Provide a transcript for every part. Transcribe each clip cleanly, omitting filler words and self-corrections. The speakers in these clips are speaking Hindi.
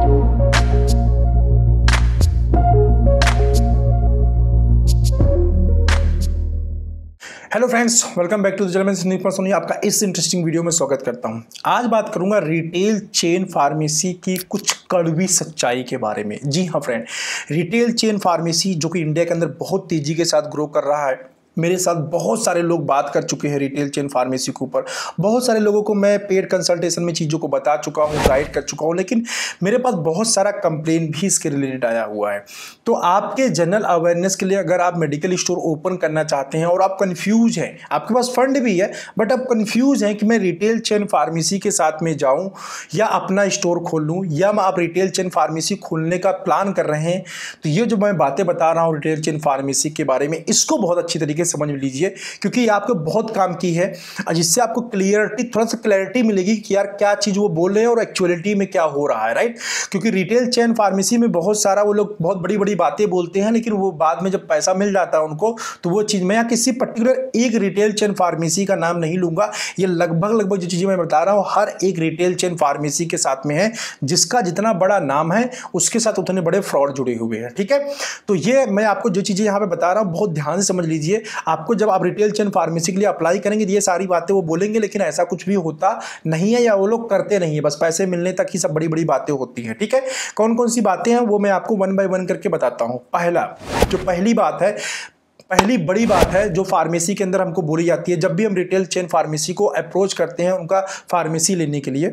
Hello friends, welcome back to the German sniper Sony. आपका इस इंटरेस्टिंग वीडियो में स्वागत करता हूं। आज बात करूंगा रिटेल चेन फार्मेसी की कुछ कड़वी सच्चाई के बारे में। जी हाँ फ्रेंड, रिटेल चेन फार्मेसी जो कि इंडिया के अंदर बहुत तेजी के साथ ग्रो कर रहा है। मेरे साथ बहुत सारे लोग बात कर चुके हैं रिटेल चेन फार्मेसी के ऊपर। बहुत सारे लोगों को मैं पेड कंसल्टेशन में चीज़ों को बता चुका हूँ, गाइड कर चुका हूँ, लेकिन मेरे पास बहुत सारा कंप्लेन भी इसके रिलेटेड आया हुआ है। तो आपके जनरल अवेयरनेस के लिए अगर आप मेडिकल स्टोर ओपन करना चाहते हैं और आप कन्फ्यूज हैं, आपके पास फंड भी है बट आप कन्फ्यूज हैं कि मैं रिटेल चेन फार्मेसी के साथ में जाऊँ या अपना स्टोर खोल लूँ, या आप रिटेल चेन फार्मेसी खोलने का प्लान कर रहे हैं, तो ये जो मैं बातें बता रहा हूँ रिटेल चेन फार्मेसी के बारे में, इसको बहुत अच्छी तरीके समझ लीजिए, क्योंकि ये आपको बहुत काम की है। जिससे आपको क्लियरिटी, थोड़ा सा क्लैरिटी मिलेगी कि यार क्या चीज वो बोल रहे हैं और एक्चुअलिटी में क्या हो रहा है, राइट। क्योंकि रिटेल चेन फार्मेसी में बहुत सारा वो लोग बहुत बड़ी बड़ी बातें बोलते हैं, लेकिन वो बाद में जब पैसा मिल जाता है उनको, तो वो चीज मैं किसी पर्टिकुलर एक रिटेल चेन फार्मेसी का नाम नहीं लूंगा। ये लगभग जो चीजें मैं बता रहा हूँ हर एक रिटेल चेन फार्मेसी के साथ में है। जिसका जितना बड़ा नाम है उसके साथ उतने बड़े फ्रॉड जुड़े हुए हैं, ठीक है। तो ये मैं आपको जो चीजें यहाँ पे बता रहा हूँ बहुत ध्यान से समझ लीजिए। आपको जब आप रिटेल चेन फार्मेसी के लिए अप्लाई करेंगे ये सारी बातें वो बोलेंगे, लेकिन ऐसा कुछ भी होता नहीं है या वो लोग करते नहीं है। बस पैसे मिलने तक ही सब बड़ी बड़ी बातें होती हैं, ठीक है। कौन कौन सी बातें हैं वो मैं आपको वन बाय वन करके बताता हूं। पहली बड़ी बात है जो फार्मेसी के अंदर हमको बोली जाती है जब भी हम रिटेल चेन फार्मेसी को अप्रोच करते हैं उनका फार्मेसी लेने के लिए,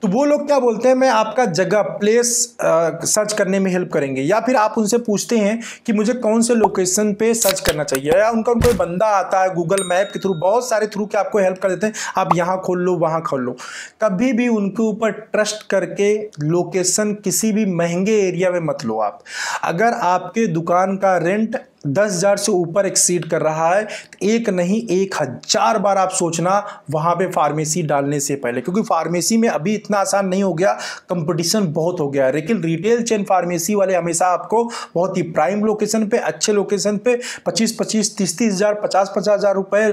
तो वो लोग क्या बोलते हैं, मैं आपका जगह प्लेस सर्च करने में हेल्प करेंगे। या फिर आप उनसे पूछते हैं कि मुझे कौन से लोकेशन पे सर्च करना चाहिए, या उनका कोई बंदा आता है गूगल मैप के थ्रू, बहुत सारे थ्रू के आपको हेल्प कर देते हैं, आप यहाँ खोल लो वहाँ खोल लो। कभी भी उनके ऊपर ट्रस्ट करके लोकेशन किसी भी महंगे एरिया में मत लो। आप अगर आपके दुकान का रेंट 10,000 से ऊपर एक्सीड कर रहा है, एक नहीं 1,000 बार आप सोचना वहां पे फार्मेसी डालने से पहले, क्योंकि फार्मेसी में अभी इतना आसान नहीं हो गया, कंपटीशन बहुत हो गया है। लेकिन रिटेल चेन फार्मेसी वाले हमेशा आपको बहुत ही प्राइम लोकेशन पे, अच्छे लोकेशन पे 25-25, 30-30 हजार, 50-50 हजार रुपए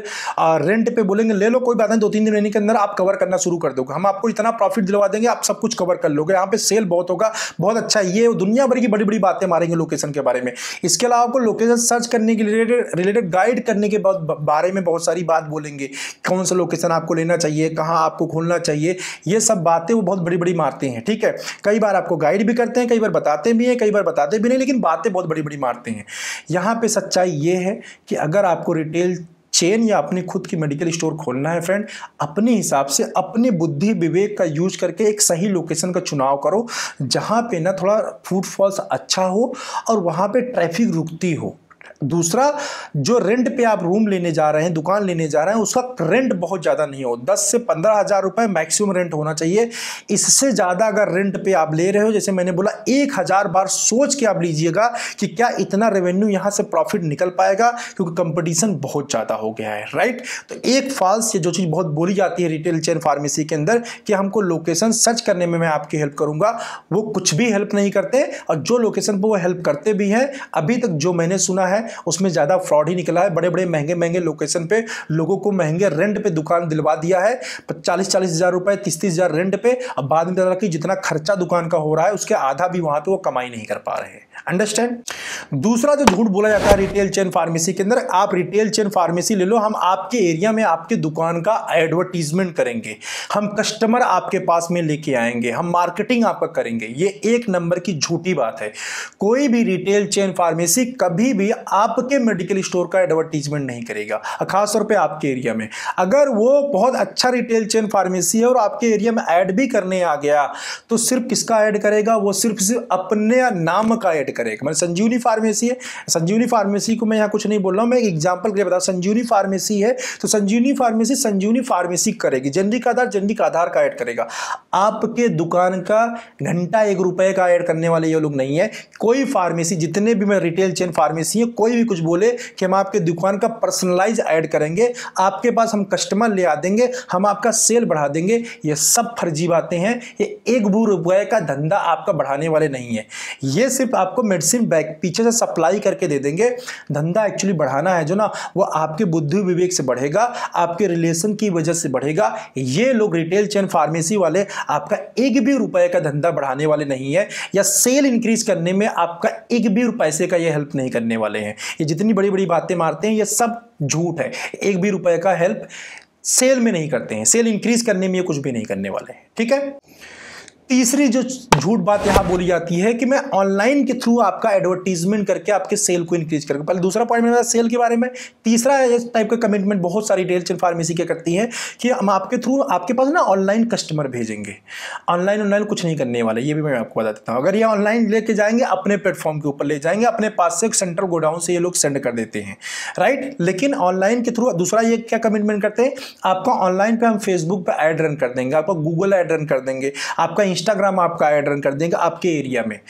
रेंट पे बोलेंगे ले लो, कोई बात नहीं, 2-3 महीने के अंदर आप कवर करना शुरू कर दोगे, हम आपको इतना प्रॉफिट दिलवा देंगे, आप सब कुछ कवर कर लोगे, यहाँ पे सेल बहुत होगा, बहुत अच्छा। ये दुनिया भर की बड़ी बड़ी बातें मारेंगे लोकेशन के बारे में। इसके अलावा आपको लोकेशन सर्च करने के रिलेटेड गाइड करने के बारे में बहुत सारी बात बोलेंगे, कौन सा लोकेशन आपको लेना चाहिए, कहां आपको खोलना चाहिए, ये सब बातें वो बहुत बड़ी बड़ी मारते हैं, ठीक है। कई बार आपको गाइड भी करते हैं, कई बार बताते भी हैं, कई बार बताते भी नहीं, लेकिन बातें बहुत बड़ी बड़ी मारते हैं। यहां पे सच्चाई ये है कि अगर आपको रिटेल चेन या अपनी खुद की मेडिकल स्टोर खोलना है फ्रेंड, अपने हिसाब से अपने बुद्धि विवेक का यूज करके एक सही लोकेशन का चुनाव करो, जहां पे ना थोड़ा फुटफॉल्स अच्छा हो और वहां पे ट्रैफिक रुकती हो। दूसरा, जो रेंट पे आप रूम लेने जा रहे हैं, दुकान लेने जा रहे हैं, उसका रेंट बहुत ज़्यादा नहीं हो, 10 से 15 हजार रुपये मैक्सिमम रेंट होना चाहिए। इससे ज़्यादा अगर रेंट पे आप ले रहे हो, जैसे मैंने बोला, 1,000 बार सोच के आप लीजिएगा कि क्या इतना रेवेन्यू यहाँ से प्रॉफिट निकल पाएगा, क्योंकि कंपटीशन बहुत ज़्यादा हो गया है, राइट। तो एक फॉल्स ये जो चीज़ बहुत बोली जाती है रिटेल चेन फार्मेसी के अंदर कि हमको लोकेशन सर्च करने में मैं आपकी हेल्प करूँगा, वो कुछ भी हेल्प नहीं करते। और जो लोकेशन पर वो हेल्प करते भी हैं, अभी तक जो मैंने सुना है उसमें ज्यादा फ्रॉड ही निकला है। बड़े बड़े महंगे महंगे लोकेशन पे लोगों को महंगे रेंट पे दुकान दिलवा दिया है, 40-40 हजार रुपए, 30-30 हजार रेंट पे। अब बाद में पता लगा कि जितना खर्चा दुकान का हो रहा है उसके आधा भी वहां पे वो कमाई नहीं कर पा रहे हैं। अंडरस्टैंड। दूसरा जो झूठ बोला जाता है रिटेल चेन फार्मेसी के अंदर, आप रिटेल चेन फार्मेसी ले लो, हम आपके एरिया में आपके दुकान का एडवर्टीजमेंट करेंगे, हम कस्टमर आपके पास में लेके आएंगे, हम मार्केटिंग आपका करेंगे। ये एक नंबर की झूठी बात है। कोई भी रिटेल चेन फार्मेसी कभी भी आपके मेडिकल स्टोर का एडवर्टीजमेंट नहीं करेगा, खासतौर पे आपके एरिया में। अगर वो बहुत अच्छा रिटेल चेन फार्मेसी है और आपके एरिया में ऐड भी करने आ गया, तो सिर्फ किसका ऐड करेगा, वो सिर्फ अपने नाम का ऐड करेगा। मतलब संजीवनी फार्मेसी है, संजीवनी फार्मेसी को मैं यहाँ कुछ नहीं बोल रहा हूँ, मैं एक एग्जांपल के लिए बता, संजीवनी फार्मेसी है तो संजीवनी फार्मेसी करेगी, जेनरिक आधार का ऐड करेगा। आपके दुकान का घंटा 1 रुपए का ऐड करने वाले ये लोग नहीं है। कोई फार्मेसी, जितने भी मैं रिटेल चेन फार्मेसी है, कोई भी कुछ बोले कि हम आपके दुकान का पर्सनलाइज ऐड करेंगे, आपके पास हम कस्टमर ले आ देंगे, हम आपका सेल बढ़ा देंगे, ये सब फर्जी बातें हैं। ये एक भी रुपए का धंधा आपका बढ़ाने वाले नहीं है। ये सिर्फ आपको मेडिसिन बैग पीछे से सप्लाई करके दे देंगे। धंधा एक्चुअली बढ़ाना है जो ना, वो आपके बुद्धि विवेक से बढ़ेगा, आपके रिलेशन की वजह से बढ़ेगा। ये लोग रिटेल चेन फार्मेसी वाले आपका एक भी रुपए का धंधा बढ़ाने वाले नहीं है, या सेल इंक्रीज करने में आपका एक भी पैसे का ये हेल्प नहीं करने वाले हैं। ये जितनी बड़ी बड़ी बातें मारते हैं ये सब झूठ है। एक भी रुपए का हेल्प सेल में नहीं करते हैं, सेल इंक्रीज करने में ये कुछ भी नहीं करने वाले हैं। ठीक है। तीसरी जो झूठ बात यहां बोली जाती है कि मैं ऑनलाइन के थ्रू आपका एडवर्टीजमेंट करके आपके सेल को इंक्रीज करूंगा। पहले दूसरा पॉइंट मेरा सेल के बारे में। तीसरा इस टाइप का कमिटमेंट बहुत सारी रिटेल चेन फार्मेसी क्या करती हैं कि हम आपके थ्रू आपके पास ना ऑनलाइन कस्टमर भेजेंगे। ऑनलाइन कुछ नहीं करने वाले, ये भी मैं आपको बता देता हूँ। अगर ये ऑनलाइन लेके जाएंगे, अपने प्लेटफॉर्म के ऊपर ले जाएंगे, अपने पास से सेंट्रल गोडाउन से ये लोग सेंड कर देते हैं, राइट। लेकिन ऑनलाइन के थ्रू दूसरा ये क्या कमिटमेंट करते हैं, आपका ऑनलाइन पे हम फेसबुक पे ऐड रन कर देंगे, आपका गूगल ऐड रन कर देंगे, आपका इंस्टाग्राम आपका ऐड रन कर देंगे आपके एरिया में।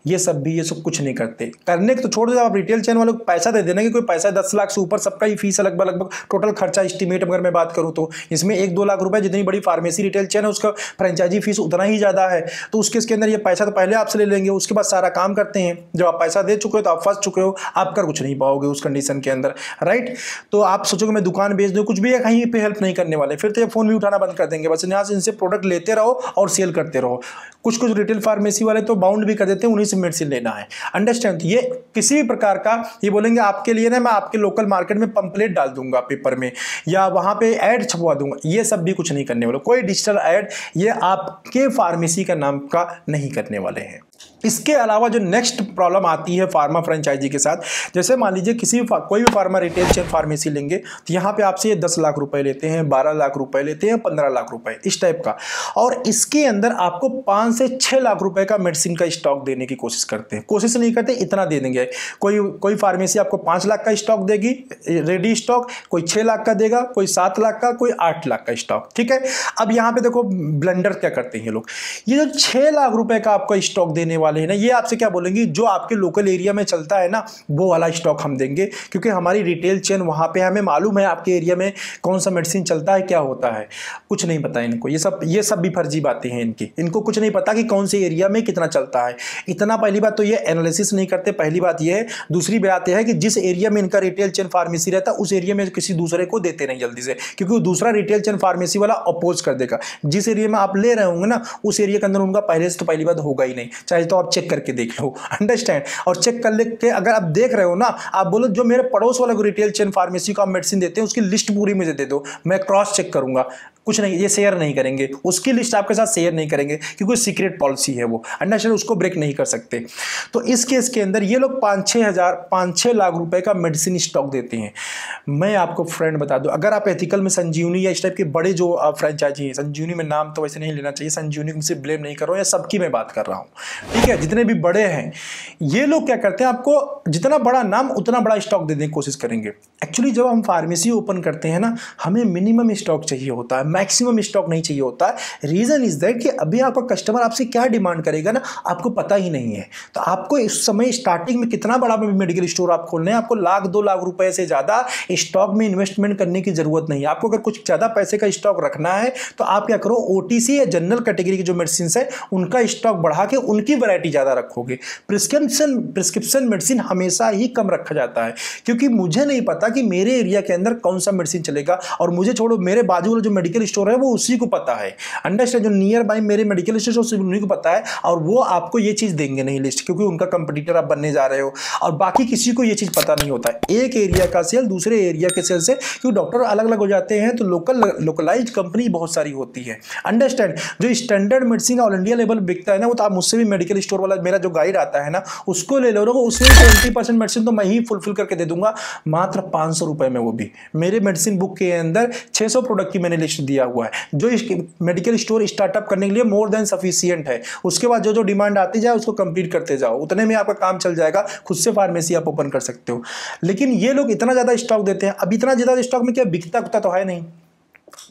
ये सब कुछ नहीं करते। करने के तो छोड़ दो, आप रिटेल चेन वालों को पैसा दे देना कि कोई पैसा 10 लाख से ऊपर सबका ही फीस लगभग टोटल खर्चा एस्टिमेट अगर मैं बात करूं तो इसमें 1-2 लाख रुपए जितनी बड़ी फार्मेसी रिटेल चेन है उसका फ्रेंचाइजी फीस उतना ही ज़्यादा है। तो उसके अंदर ये पैसा तो पहले आपसे ले लेंगे, उसके बाद सारा काम करते हैं। जब आप पैसा दे चुके हो तो आप फंस चुके हो, आप कर कुछ नहीं पाओगे उस कंडीशन के अंदर, राइट। तो आप सोचोगे मैं दुकान बेच दूँ, कुछ भी है, कहीं पर हेल्प नहीं करने वाले। फिर तो ये फ़ोन भी उठाना बंद कर देंगे, बस यहाँ से इनसे प्रोडक्ट लेते रहो और सेल करते रहो। कुछ रिटेल फार्मेसी वाले तो बाउंड भी कर देते हैं, उन्हीं से मेडिसिन लेना है। अंडरस्टैंड। ये किसी भी प्रकार का ये बोलेंगे आपके लिए ना मैं आपके लोकल मार्केट में पंपलेट डाल दूंगा पेपर में, या वहां पे ऐड छपवा दूंगा, ये सब भी कुछ नहीं करने वाले। कोई डिजिटल ऐड ये आपके फार्मेसी का नाम का नहीं करने वाले हैं। इसके अलावा जो नेक्स्ट प्रॉब्लम आती है फार्मा फ्रेंचाइजी के साथ, जैसे मान लीजिए कोई भी फार्मा रिटेल चेन फार्मेसी लेंगे तो यहाँ पे आपसे ये 10 लाख रुपए लेते हैं, 12 लाख रुपए लेते हैं, 15 लाख रुपए इस टाइप का, और इसके अंदर आपको 5 से 6 लाख रुपए का मेडिसिन का स्टॉक देने की कोशिश करते हैं। कोशिश नहीं करते, इतना दे देंगे। कोई फार्मेसी आपको 5 लाख का स्टॉक देगी रेडी स्टॉक, कोई 6 लाख का देगा, कोई 7 लाख का, कोई 8 लाख का स्टॉक। ठीक है। अब यहाँ पे देखो ब्लंडर क्या करते हैं लोग, ये जो 6 लाख रुपए का आपका स्टॉक देने वाले हैं ना, ये आपसे क्या बोलेंगे, जो आपके लोकल एरिया में चलता है ना वो वाला स्टॉक हम देंगे, क्योंकि हमारी रिटेल चेन वहां पे, हमें मालूम है आपके एरिया में कौन सा मेडिसिन चलता है, क्या होता है। कुछ नहीं पता इनको, ये सब भी फर्जी बातें हैं इनको कुछ नहीं पता कि कौन से एरिया में कितना चलता है। इतना पहली बात तो ये एनालिसिस नहीं करते, पहली बात ये है। दूसरी बात यह है कि जिस एरिया में इनका रिटेल चेन फार्मेसी रहता है उस एरिया में किसी दूसरे को देते नहीं जल्दी से, क्योंकि वो दूसरा रिटेल चेन फार्मेसी वाला अपोज कर देगा। जिस एरिया में आप ले रहे होंगे ना उस एरिया के अंदर उनका पहले से तो पहली बात होगा ही नहीं, चाहे तो आप चेक करके देख लो। अंडरस्टैंड। और चेक कर लेके अगर आप देख रहे हो ना, आप बोलो जो मेरे पड़ोस वाले को रिटेल चेन फार्मेसी को आप मेडिसिन देते हैं उसकी लिस्ट पूरी मुझे दे दो, मैं क्रॉस चेक करूंगा। कुछ नहीं, ये शेयर नहीं करेंगे, उसकी लिस्ट आपके साथ शेयर नहीं करेंगे क्योंकि सीक्रेट पॉलिसी है वो, अंडरस्टैंड, उसको ब्रेक नहीं कर सकते। तो इस केस के अंदर ये लोग 5-6 लाख रुपए का मेडिसिन स्टॉक देते हैं। मैं आपको फ्रेंड बता दूं, अगर आप एथिकल में संजीवनी या इस टाइप के बड़े जो फ्रेंचाइजी है, संजीवनी में नाम तो वैसे नहीं लेना चाहिए, संजीवनी से ब्लेम नहीं कर रहा हूँ, या सबकी मैं बात कर रहा हूँ, ठीक है, जितने भी बड़े हैं ये लोग क्या करते हैं, आपको जितना बड़ा नाम उतना बड़ा स्टॉक देने की कोशिश करेंगे। एक्चुअली जब हम फार्मेसी ओपन करते हैं ना, हमें मिनिमम स्टॉक चाहिए होता है, मैक्सिमम स्टॉक नहीं चाहिए होता है। रीजन इज दैट कि अभी आपका कस्टमर आपसे क्या डिमांड करेगा ना आपको पता ही नहीं है। तो आपको इस समय स्टार्टिंग में कितना बड़ा मेडिकल स्टोर आप खोलने हैं, आपको 1-2 लाख रुपए से ज्यादा स्टॉक में इन्वेस्टमेंट करने की जरूरत नहीं है। आपको अगर कुछ ज्यादा पैसे का स्टॉक रखना है तो आप क्या करो, ओटीसी या जनरल कैटेगरी की जो मेडिसिन है उनका स्टॉक बढ़ा के उनकी वैरायटी ज्यादा रखोगे। प्रिस्क्रिप्शन मेडिसिन हमेशा ही कम रखा जाता है, क्योंकि मुझे नहीं पता कि मेरे एरिया के अंदर कौन सा मेडिसिन चलेगा, और मुझे छोड़ो मेरे बाजू वाला जो मेडिकल स्टोर है वो उसी को पता है। अंडरस्टैंड, जो नियर बाय मेरे मेडिकल स्टोर से उन्हीं को पता है, और वो आपको ये चीज देंगे नहीं लिस्ट, क्योंकि उनका कंपटीटर आप बनने जा रहे हो, और बाकी किसी को ये चीज पता नहीं होता है। एक एरिया का सेल दूसरे एरिया के सेल से, क्योंकि डॉक्टर अलग अलग हो जाते हैं तो लोकलाइज कंपनी बहुत सारी होती है। अंडरस्टैंड, जो standard medicine all India level बिकता है ना, वो तो आप मुझसे भी मेडिकल स्टोर वाला मेरा जो गाइड आता है ना उसको ले लो, उसमें 20% मेडिसिन तो मैं ही फुलफिल करके दे दूंगा, मात्र 500 रुपए में। वो भी मेरे मेडिसिन बुक के अंदर 600 प्रोडक्ट की मैंने लिस्ट दिया हुआ है, जो मेडिकल स्टोर स्टार्टअप करने के लिए मोर देन सफिशिएंट है। उसके बाद जो जो डिमांड आती जाए उसको कंप्लीट करते जाओ, उतने में आपका काम चल जाएगा, खुद से फार्मेसी आप ओपन कर सकते हो। लेकिन ये लोग इतना ज्यादा स्टॉक देते हैं। अब इतना ज्यादा स्टॉक में क्या बिकता तो है नहीं,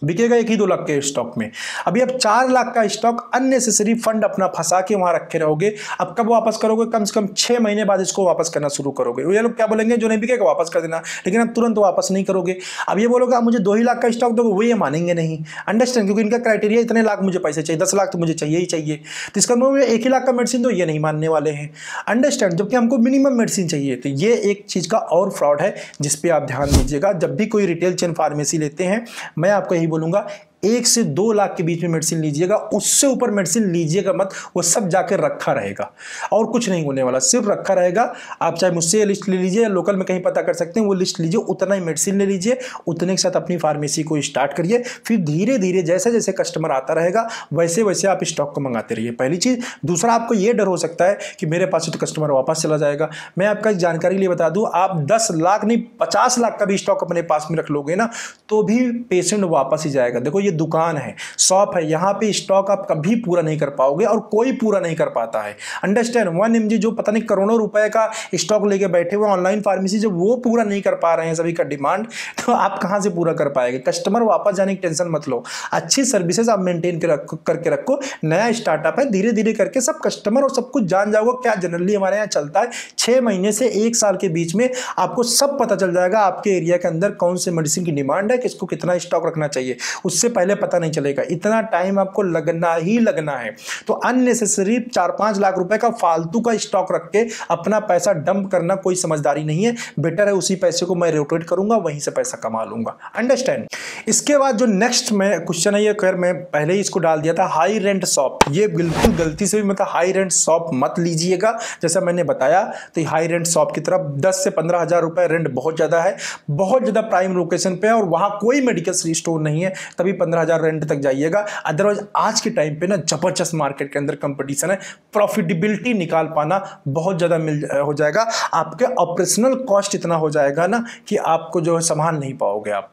बिकेगा 1 ही 2 लाख के स्टॉक में। अभी अब 4 लाख का स्टॉक अननेसेसरी फंड अपना फंसा के वहां रखे रहोगे। अब कब वापस करोगे? कम से कम 6 महीने बाद इसको वापस करना शुरू करोगे। ये लोग क्या बोलेंगे, जो नहीं बिकेगा वापस कर देना, लेकिन अब तुरंत वापस नहीं करोगे। अब ये बोलोगे आप मुझे 2 ही लाख का स्टॉक दोगे, वो ये मानेंगे नहीं। अंडरस्टैंड, क्योंकि इनका क्राइटेरिया इतने लाख मुझे पैसे चाहिए, 10 लाख तो मुझे चाहिए ही चाहिए। तो इसका मतलब 1 ही लाख का मेडिसिन तो ये नहीं मानने वाले हैं। अंडरस्टैंड, जबकि हमको मिनिमम मेडिसिन चाहिए। तो ये एक चीज का और फ्रॉड है जिस पे आप ध्यान दीजिएगा। जब भी कोई रिटेल चेन फार्मेसी लेते हैं, मैं आपको यही बोलूंगा 1 से 2 लाख के बीच में मेडिसिन लीजिएगा, उससे ऊपर मेडिसिन लीजिएगा मत। वो सब जाकर रखा रहेगा और कुछ नहीं होने वाला, सिर्फ रखा रहेगा। आप चाहे मुझसे लिस्ट ले लीजिए या लोकल में कहीं पता कर सकते हैं, वो लिस्ट लीजिए, उतना ही मेडिसिन ले लीजिए, उतने के साथ अपनी फार्मेसी को स्टार्ट करिए। फिर धीरे धीरे जैसे जैसे कस्टमर आता रहेगा वैसे वैसे आप स्टॉक को मंगाते रहिए। पहली चीज। दूसरा, आपको ये डर हो सकता है कि मेरे पास से तो कस्टमर वापस चला जाएगा। मैं आपका जानकारी लिए बता दूं, आप 10 लाख नहीं 50 लाख का भी स्टॉक अपने पास में रख लोगे ना, तो भी पेशेंट वापस ही जाएगा। देखो, ये दुकान है, शॉप है, यहां पे स्टॉक आप कभी पूरा नहीं कर पाओगे और कोई पूरा नहीं कर पाता है। अंडरस्टैंड, 1 mg जो पता नहीं करोड़ों रुपए का स्टॉक लेके बैठे हुए ऑनलाइन फार्मेसी, जब वो पूरा नहीं कर पा रहे हैं सभी का डिमांड, तो आप कहां से पूरा कर पाएंगे? कस्टमर वापस जाने की टेंशन मत लो, अच्छी सर्विसेज आप मेंटेन करके रखो। नया स्टार्टअप है, धीरे धीरे करके सब कस्टमर और सब कुछ जान जाओगे। क्या जनरली हमारे यहाँ चलता है, 6 महीने से 1 साल के बीच में आपको सब पता चल जाएगा आपके एरिया के अंदर कौन से मेडिसिन की डिमांड है, किसको कितना स्टॉक रखना चाहिए। उससे पहले पता नहीं चलेगा। इतना टाइम आपको लगना ही लगना है। तो अननेसेसरी 4-5 लाख रुपए का फालतू का स्टॉक रख के अपना पैसा डंप करना कोई समझदारी नहीं है। बेटर है उसी पैसे को मैं रोटेट करूंगा, वहीं से पैसा कमा लूंगा। अंडरस्टैंड। इसके बाद जो नेक्स्ट में क्वेश्चन है, ये खैर मैं पहले ही इसको डाल दिया था, हाई रेंट शॉप। ये बिल्कुल गलती से भी मतलब हाई रेंट शॉप मत लीजिएगा। जैसा मैंने बताया, तो हाई रेंट शॉप की तरफ 10 से 15 हजार रुपए रेंट बहुत ज्यादा है, बहुत ज्यादा प्राइम लोकेशन पे है और वहां कोई मेडिकल स्टोर नहीं है, तभी 15 हजार रेंट तक जाइएगा। अदरवाइज आज के टाइम पे ना जबरदस्त मार्केट के अंदर कंपटीशन है, प्रॉफिटेबिलिटी निकाल पाना बहुत ज्यादा हो जाएगा। आपके ऑपरेशनल कॉस्ट इतना हो जाएगा ना कि आपको जो है संभाल नहीं पाओगे आप।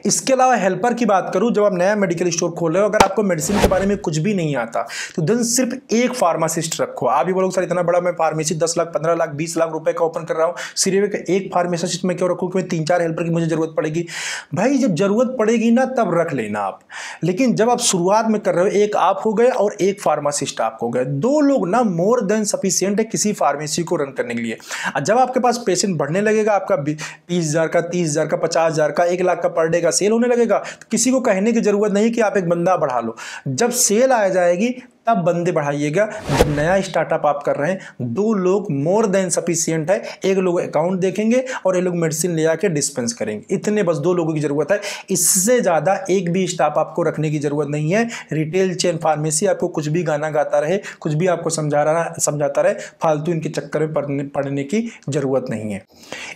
इसके अलावा हेल्पर की बात करूं, जब आप नया मेडिकल स्टोर खोल रहे हो, अगर आपको मेडिसिन के बारे में कुछ भी नहीं आता, तो देन सिर्फ एक फार्मासिस्ट रखो। आप भी बोलोगे सर इतना बड़ा मैं फार्मेसी 10 लाख 15 लाख 20 लाख रुपए का ओपन कर रहा हूं, सिर्फ एक फार्मासिस्ट में क्यों रखूं कि 3-4 हेल्पर की मुझे जरूरत पड़ेगी? भाई जब जरूरत पड़ेगी ना तब रख लेना आप, लेकिन जब आप शुरुआत में कर रहे हो, एक आप हो गए और एक फार्मासिस्ट आप हो गए, 2 लोग ना मोर देन सफिशिएंट है किसी फार्मेसी को रन करने के लिए। जब आपके पास पेशेंट बढ़ने लगेगा, आपका 20,000 का 30,000 का 50,000 का 1 लाख का पर डे का सेल होने लगेगा, तो किसी को कहने की जरूरत नहीं कि आप एक बंदा बढ़ा लो। जब सेल आ जाएगी तब बंदे बढ़ाइएगा। जब नया स्टार्टअप आप कर रहे हैं, 2 लोग मोर देन सफिशिएंट है। एक लोग अकाउंट देखेंगे और एक लोग मेडिसिन ले आके डिस्पेंस करेंगे, इतने बस 2 लोगों की जरूरत है। इससे ज्यादा एक भी स्टाफ आपको रखने की जरूरत नहीं है। रिटेल चेन फार्मेसी आपको कुछ भी गाना गाता रहे, कुछ भी आपको समझाता रहे, फालतू इनके चक्कर में पड़ने की जरूरत नहीं है।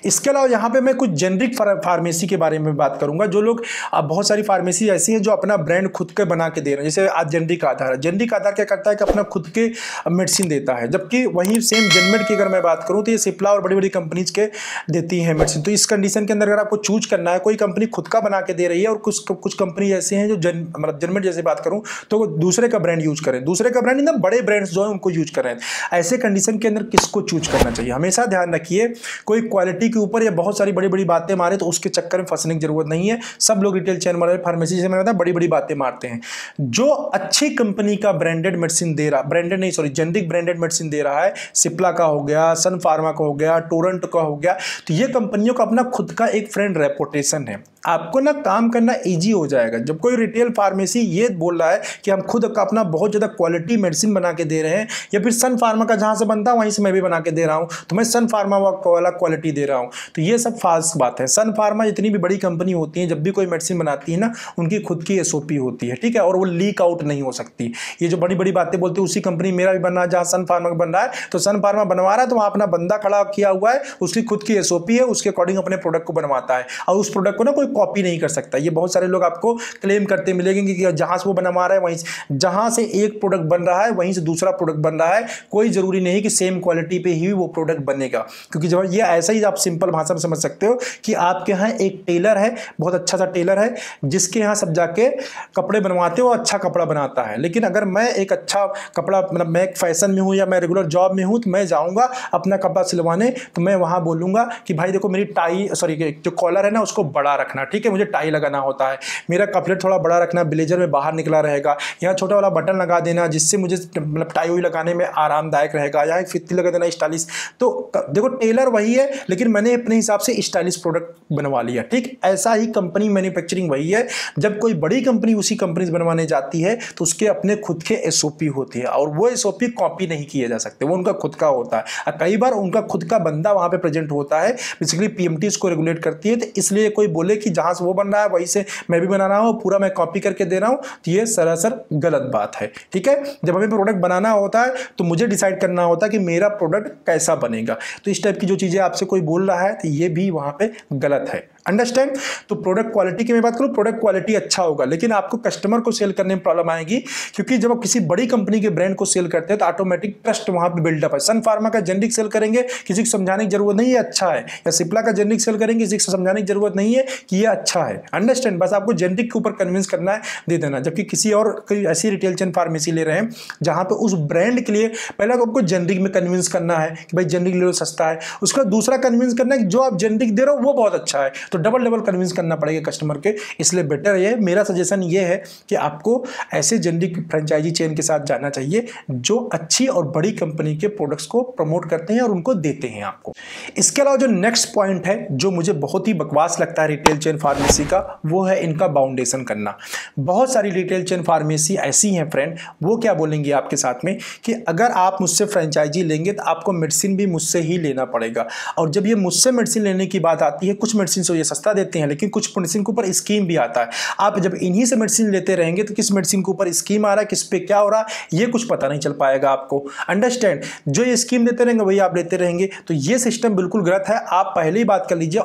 इसके अलावा यहाँ पे मैं कुछ जेनरिक फार्मेसी के बारे में बात करूंगा। जो लोग, बहुत सारी फार्मेसी ऐसी है जो अपना ब्रांड खुद के बना के दे रहे हैं, जैसे आज जेनरिक आधार है। जेनरिक आधार क्या करता है कि अपना खुद के मेडिसिन देता है, जबकि वही सेम जेनमेड की अगर मैं बात करूं तो ये सिप्ला और बड़ी बड़ी कंपनीज के देती है मेडिसिन। तो इस कंडीशन के अंदर अगर आपको चूज करना है, कोई कंपनी खुद का बना के दे रही है और कुछ कंपनी ऐसे हैं जो मतलब जेनमेड जैसे बात करूं तो दूसरे का ब्रांड यूज करें, दूसरे का ब्रांड एकदम बड़े ब्रांड्स जो है उनको यूज करें। ऐसे कंडीशन के अंदर किसको चूज करना चाहिए? हमेशा ध्यान रखिए, कोई क्वालिटी के ऊपर या बहुत सारी बड़ी बड़ी बातें मारे तो उसके चक्कर में फंसने की जरूरत नहीं है। सब लोग रिटेल चेन वाले फार्मेसी जैसे मैंने बताया बड़ी बड़ी बातें मारते हैं। जो अच्छी कंपनी का ब्रांडेड मेडिसिन दे रहा, ब्रांडेड नहीं सॉरी जेनरिक ब्रांडेड मेडिसिन दे रहा है, सिप्ला का हो गया, सन फार्मा का हो गया, टोरेंट का हो गया, तो ये कंपनियों का अपना खुद का एक फ्रेंड रेपुटेशन है। आपको ना काम करना इजी हो जाएगा। जब कोई रिटेल फार्मेसी ये बोल रहा है कि हम खुद का अपना बहुत ज़्यादा क्वालिटी मेडिसिन बना के दे रहे हैं, या फिर सन फार्मा का जहाँ से बनता है वहीं से मैं भी बना के दे रहा हूँ, तो मैं सन फार्मा वाला क्वालिटी दे रहा हूँ, तो ये सब फाल्स बात है। सन फार्मा जितनी भी बड़ी कंपनी होती है, जब भी कोई मेडिसिन बनाती है ना, उनकी खुद की SOP होती है, ठीक है, और वो लीक आउट नहीं हो सकती। ये जो बड़ी बड़ी बातें बोलते हैं, उसी कंपनी मेरा भी बनना है जहाँ सन फार्मा बन रहा है, तो सन फार्मा बनवा रहा है तो वहाँ अपना बंदा खड़ा किया हुआ है, उसकी खुद की SOP है, उसके अकॉर्डिंग अपने प्रोडक्ट को बनवाता है और उस प्रोडक्ट को ना कोई कॉपी नहीं कर सकता। ये बहुत सारे लोग आपको क्लेम करते मिलेंगे कि जहां से वो बनवा रहा है वहीं से, जहां से एक प्रोडक्ट बन रहा है वहीं से दूसरा प्रोडक्ट बन रहा है। कोई जरूरी नहीं कि सेम क्वालिटी पे ही वो प्रोडक्ट बनेगा, क्योंकि जब ये ऐसा ही आप सिंपल भाषा में समझ सकते हो कि आपके यहाँ एक टेलर है, बहुत अच्छा सा टेलर है, जिसके यहाँ सब जाके कपड़े बनवाते हो, अच्छा कपड़ा बनाता है। लेकिन अगर मैं एक अच्छा कपड़ा, मतलब मैं एक फैशन में हूँ या मैं रेगुलर जॉब में हूँ, तो मैं जाऊँगा अपना कपड़ा सिलवाने, तो मैं वहाँ बोलूँगा कि भाई देखो मेरी टाई जो कॉलर है ना उसको बड़ा रखना, रखना, ठीक है, मुझे टाई लगाना होता है, मेरा कपलेट थोड़ा बड़ा रखना, ब्लेजर में बाहर निकला रहेगा, यहाँ छोटा वाला बटन लगा देना जिससे मुझे मतलब टाई हुई लगाने में आरामदायक रहेगा, यहाँ एक फित्ती लगा देना स्टाइलिश। तो देखो टेलर वही है लेकिन मैंने अपने हिसाब से स्टाइलिश प्रोडक्ट बनवा लिया, ठीक। ऐसा ही कंपनी मैन्युफैक्चरिंग वही है, जब कोई बड़ी कंपनी उसी कंपनी से बनवाने जाती है तो उसके अपने खुद के एसओपी होते हैं और वो एसओपी कॉपी नहीं किए जा सकते, वो उनका खुद का होता है। कई बार उनका खुद का बंदा वहां पे प्रेजेंट होता है, बेसिकली पीएमटी इसको रेगुलेट करती है। तो इसलिए कोई बोले कि जहां से वो बन रहा है वहीं से मैं भी बना रहा हूं, पूरा मैं कॉपी करके दे रहा हूं, तो ये सरासर गलत बात है, ठीक है। जब हमें प्रोडक्ट बनाना होता है तो मुझे डिसाइड करना होता है कि मेरा प्रोडक्ट कैसा बनेगा। तो इस टाइप की जो चीजें आपसे कोई बोल रहा है तो ये भी वहां पे गलत है, अंडरस्टैंड। तो प्रोडक्ट क्वालिटी की मैं बात करूं, प्रोडक्ट क्वालिटी अच्छा होगा लेकिन आपको कस्टमर को सेल करने में प्रॉब्लम आएगी, क्योंकि जब आप किसी बड़ी कंपनी के ब्रांड को सेल करते हैं तो ऑटोमेटिक ट्रस्ट वहां पे बिल्डअप है। सन फार्मा का जेनरिक सेल करेंगे, किसी को समझाने की जरूरत नहीं है अच्छा है, या सिप्ला का जेनरिक सेल करेंगे, किसी को समझाने की जरूरत नहीं है कि ये अच्छा है, अंडरस्टैंड। बस आपको जेनरिक के ऊपर कन्विंस करना है, दे देना। जबकि किसी और कोई ऐसी रिटेल चेन फार्मेसी ले रहे हैं जहां पे उस ब्रांड के लिए पहले तो आपको जेनरिक में कन्विंस करना है कि भाई जेनरिक ले लो सस्ता है, उसका दूसरा कन्विंस करना है कि जो आप जेनरिक दे रहे हो वो बहुत अच्छा है, तो डबल कन्विंस करना पड़ेगा कस्टमर के। इसलिए बेटर ये मेरा सजेशन ये है कि आपको ऐसे जेनरिक फ्रेंचाइजी चेन के साथ जाना चाहिए जो अच्छी और बड़ी कंपनी के प्रोडक्ट्स को प्रमोट करते हैं और उनको देते हैं आपको। इसके अलावा जो नेक्स्ट पॉइंट है जो मुझे बहुत ही बकवास लगता है रिटेल चेन फार्मेसी का, वो है इनका बाउंडेशन करना। बहुत सारी रिटेल चेन फार्मेसी ऐसी हैं फ्रेंड, वो क्या बोलेंगे आपके साथ में कि अगर आप मुझसे फ्रेंचाइजी लेंगे तो आपको मेडिसिन भी मुझसे ही लेना पड़ेगा। और जब ये मुझसे मेडिसिन लेने की बात आती है, कुछ मेडिसिन से ये सस्ता देते हैं लेकिन कुछ मेडिसिन के ऊपर स्कीम भी आता है। आप जब इन्हीं से मेडिसिन लेते रहेंगे तो किस मेडिसिन के ऊपर स्कीम आ रहा है, किस पे क्या हो रहा है, ये कुछ पता नहीं चल पाएगा आपको, अंडरस्टैंड। जो ये स्कीम देते रहेंगे वही आप लेते रहेंगे, तो ये सिस्टम बिल्कुल गलत है। आप पहले ही बात कर लीजिए,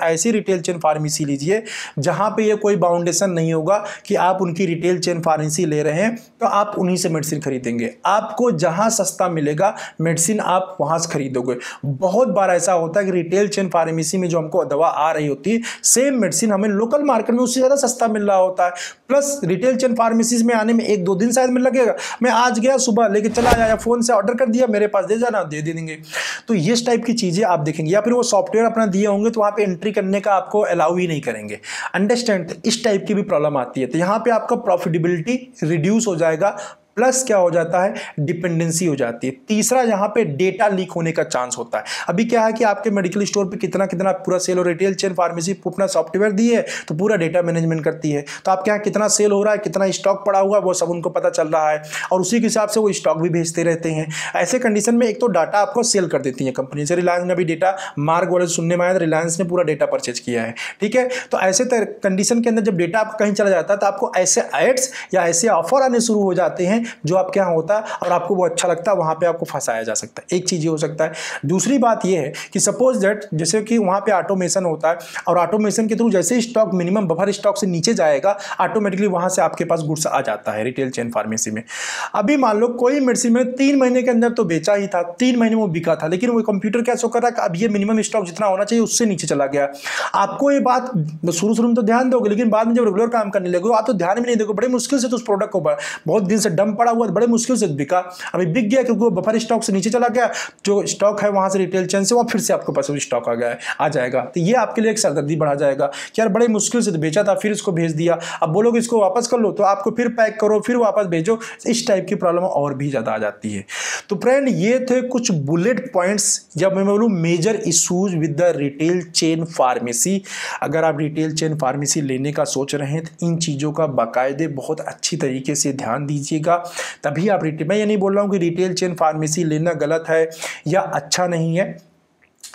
ऐसी रिटेल चेन फार्मेसी लीजिए जहां पे ये कोई बाउंडेशन नहीं होगा कि आप उनकी रिटेल चेन फार्मेसी ले रहे हैं तो आप उन्हीं से मेडिसिन खरीदेंगे। आपको जहां सस्ता मिलेगा मेडिसिन आप वहां से खरीदोगे। बहुत बार ऐसा होता है कि रिटेल चेन फार्मेसी में जो हमको दवा आ रही होती है, सेम मेडिसिन हमें लोकल मार्केट में उससे ज्यादा सस्ता मिल रहा होता है, प्लस रिटेल चेन फार्मेसीज में आने में 1-2 दिन शायद में लगेगा। मैं आज गया सुबह लेके चला आया, फोन से ऑर्डर कर दिया, मेरे पास दे जाना, दे देंगे। तो ये टाइप की चीजें आप देखेंगे, या फिर वो सॉफ्टवेयर अपना दिए होंगे तो वहां पे एंट्री करने का आपको अलाउ ही नहीं करेंगे, अंडरस्टैंड। इस टाइप की भी प्रॉब्लम आती है, तो यहां पे आपका प्रॉफिटेबिलिटी रिड्यूस हो जाएगा, प्लस क्या हो जाता है, डिपेंडेंसी हो जाती है। तीसरा यहाँ पे डेटा लीक होने का चांस होता है। अभी क्या है कि आपके मेडिकल स्टोर पे कितना कितना पूरा सेल हो, रिटेल चेन फार्मेसी अपना सॉफ्टवेयर दी है तो पूरा डेटा मैनेजमेंट करती है, तो आपके यहाँ कितना सेल हो रहा है, कितना स्टॉक पड़ा हुआ है, वो सब उनको पता चल रहा है और उसी के हिसाब से वो स्टॉक भी भेजते रहते हैं। ऐसे कंडीशन में एक तो डाटा आपको सेल कर देती है कंपनी से। रिलायंस ने अभी डेटा मार्ग वाले सुनने में आया, रिलायंस ने पूरा डेटा परचेज किया है, ठीक है। तो ऐसे कंडीशन के अंदर जब डेटा आपका कहीं चला जाता है तो आपको ऐसे एड्स या ऐसे ऑफर आने शुरू हो जाते हैं जो आपके यहाँ होता है और आपको वो अच्छा लगता है, वहां पे आपको फंसाया जा सकता है। एक चीज ये हो सकता है। दूसरी बात ये है कि सपोज दैट जैसे कि वहां पे ऑटोमेशन होता है और ऑटोमेशन के थ्रू जैसे स्टॉक मिनिमम बफर स्टॉक से नीचे जाएगा, ऑटोमेटिकली वहां से आपके पास गुड्स आ जाता है रिटेल चेन फार्मेसी में। अभी मान लो कोई मेडिसिन में 3 महीने के अंदर तो बेचा ही था, 3 महीने में वो बिका था, लेकिन वो कंप्यूटर क्या शो कर रहा है कि अब ये मिनिमम स्टॉक जितना होना चाहिए उससे नीचे चला गया। आपको ये बात शुरू में तो ध्यान दोगे, लेकिन बाद में जब रेगुलर काम करने लगे आप तो ध्यान भी नहीं दोगे, बड़े मुश्किल से तो उस प्रोडक्ट को बहुत दिन से डंप पड़ा हुआ, बड़े मुश्किल से बिका, अभी बिक गया क्योंकि वो बफर स्टॉक से नीचे चला गया। जो स्टॉक है वहां से रिटेल चेन से वो फिर से आपके पास स्टॉक आ जाएगा। तो ये आपके लिए एक सरदर्दी बढ़ा जाएगा कि यार बड़े मुश्किल से तो बेचा था, फिर इसको भेज दिया, अब बोलोगे इसको वापस कर लो तो आपको फिर पैक करो, फिर वापस भेजो। इस टाइप की प्रॉब्लम और भी ज्यादा आ जाती है। तो फ्रेंड ये थे कुछ बुलेट पॉइंट्स, जब मैं बोलूं major issues with the retail chain pharmacy. अगर आप रिटेल चेन फार्मेसी लेने का सोच रहे हैं तो इन चीजों का बाकायदे बहुत अच्छी तरीके से ध्यान दीजिएगा, तभी आप मैं ये नहीं बोल रहा हूं कि रिटेल चेन फार्मेसी लेना गलत है या अच्छा नहीं है,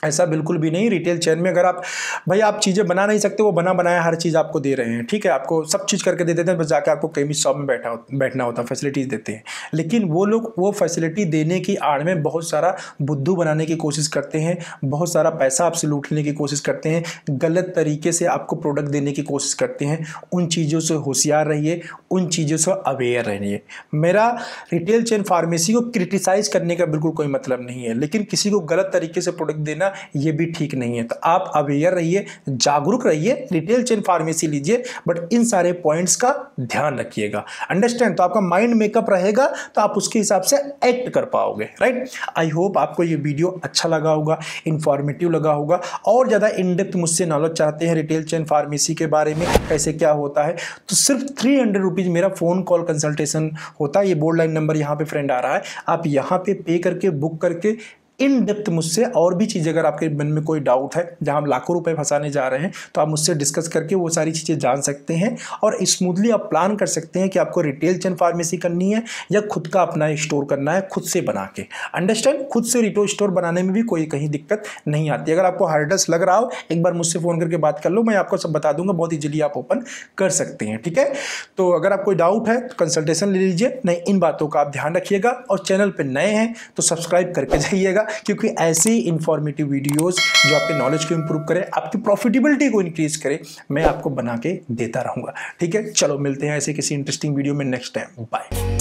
ऐसा बिल्कुल भी नहीं। रिटेल चेन में अगर आप चीज़ें बना नहीं सकते, वो बना बनाया हर चीज़ आपको दे रहे हैं, ठीक है, आपको सब चीज़ करके दे देते हैं, बस जाके आपको केमिस्ट शॉप में बैठना होता है, फैसिलिटीज़ देते हैं। लेकिन वो लोग वो फैसिलिटी देने की आड़ में बहुत सारा बुद्धू बनाने की कोशिश करते हैं, बहुत सारा पैसा आपसे लूटने की कोशिश करते हैं, गलत तरीके से आपको प्रोडक्ट देने की कोशिश करते हैं। उन चीज़ों से होशियार रहिए, उन चीज़ों से अवेयर रहिए। मेरा रिटेल चेन फार्मेसी को क्रिटिसाइज करने का बिल्कुल कोई मतलब नहीं है, लेकिन किसी को गलत तरीके से प्रोडक्ट देना लेना ये भी ठीक नहीं है। तो आप अवेयर रहिए, जागरूक रहिए, रिटेल चेन फार्मेसी लीजिए, बट इन सारे पॉइंट्स का ध्यान रखिएगा। अंडरस्टैंड? तो आपका माइंड मेकअप रहेगा तो आप उसके हिसाब से एक्ट कर पाओगे, राइट। आई होप आपको ये वीडियो अच्छा लगा होगा, इंफॉर्मेटिव लगा होगा। और ज़्यादा इन डेप्थ मुझसे नॉलेज चाहते हैं रिटेल चेन फार्मेसी के बारे में, कैसे क्या होता है, तो सिर्फ 300 रुपीज़ मेरा फ़ोन कॉल कंसल्टेशन होता है। ये बोर्ड लाइन नंबर यहाँ पे फ्रेंड आ रहा है, आप यहाँ पे पे करके बुक करके इन डेप्थ मुझसे और भी चीज़ें, अगर आपके मन में कोई डाउट है जहां हम लाखों रुपए फंसाने जा रहे हैं, तो आप मुझसे डिस्कस करके वो सारी चीज़ें जान सकते हैं और स्मूथली आप प्लान कर सकते हैं कि आपको रिटेल चेन फार्मेसी करनी है या खुद का अपना स्टोर करना है, खुद से बना के। अंडरस्टैंड? खुद से रिटेल स्टोर बनाने में भी कोई कहीं दिक्कत नहीं आती। अगर आपको हार्डस्ट लग रहा हो, एक बार मुझसे फ़ोन करके बात कर लो, मैं आपको सब बता दूंगा, बहुत ईजिली आप ओपन कर सकते हैं, ठीक है। तो अगर आप कोई डाउट है तो कंसल्टेशन ले लीजिए। नहीं, इन बातों का आप ध्यान रखिएगा और चैनल पर नए हैं तो सब्सक्राइब करके जाइएगा, क्योंकि ऐसे इंफॉर्मेटिव वीडियोस जो आपके नॉलेज को इंप्रूव करे, आपकी प्रॉफिटेबिलिटी को इंक्रीज करे, मैं आपको बना के देता रहूंगा, ठीक है। चलो मिलते हैं ऐसे किसी इंटरेस्टिंग वीडियो में नेक्स्ट टाइम। बाय।